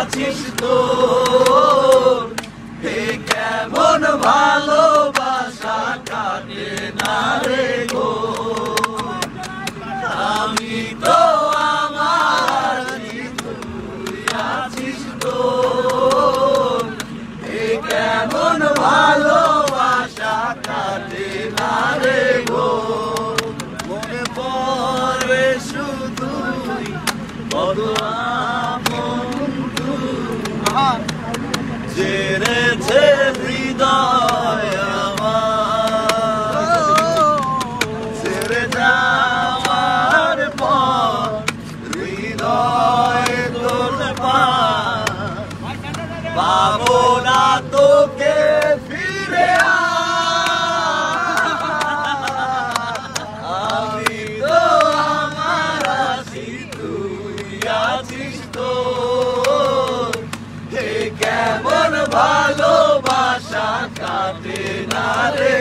আছিস তো হে কেমন ভালোবাসা কাটে না রে গো আমি তো আমার তুই আছিস তো হে কেমন ভালোবাসা কাটে না রে গো মনে পড়ে শুধুই কত জেনেছে হৃদয় আমার ছেড়ে যাওয়ার পর হৃদয় তোর পাবো না তোকে ফিরে আমি তো আমার আছি তুই আছিস তো কেমন ভালোবাসা কাটে না রে।